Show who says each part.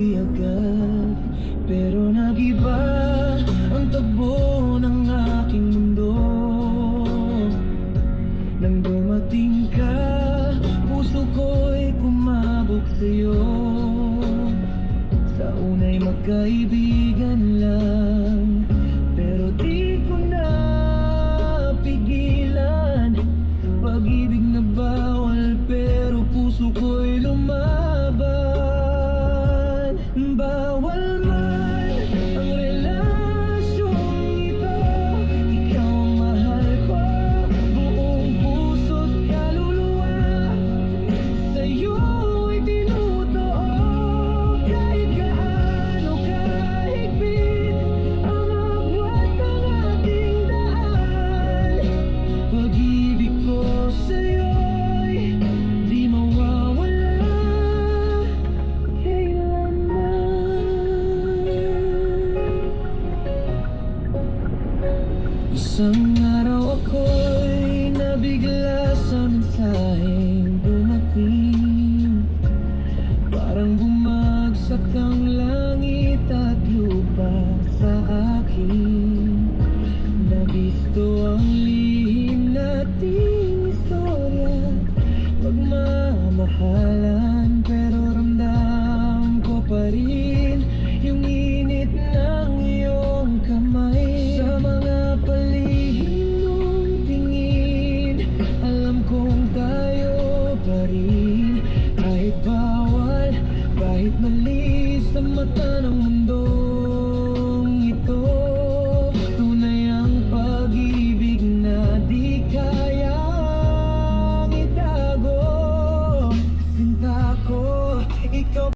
Speaker 1: agad, pero nag-iba ang takbo ng aking mundo. Nang dumating ka, puso ko'y kumabog sa'yo. Sa unay magkaibigan lang, pero di ko na pigilan. Pag-ibig na bawal, pero puso ko'y lumaban. Bawal man ang relasyong ito, ikaw ang mahal ko, buong puso't kaluluwa. Sa'yo'y tinutuo, kahit gaano kahigpit ang agwat ng ating daan. Pag-ibig ko sa'yo'y di mawawala kailanman. Isang araw ako'y nabigla sa mensaheng dumating. Parang bumagsak ang langit at lupa sa akin. Nabisto ang lihim nating istorya, pagmamahalan, pero ramdam ko pa rin yung init ng iyong kamay. Sa mga palihim mong tingin, alam kong tayo pa rin. Kahit bawal, kahit mali sa mata ng mundo,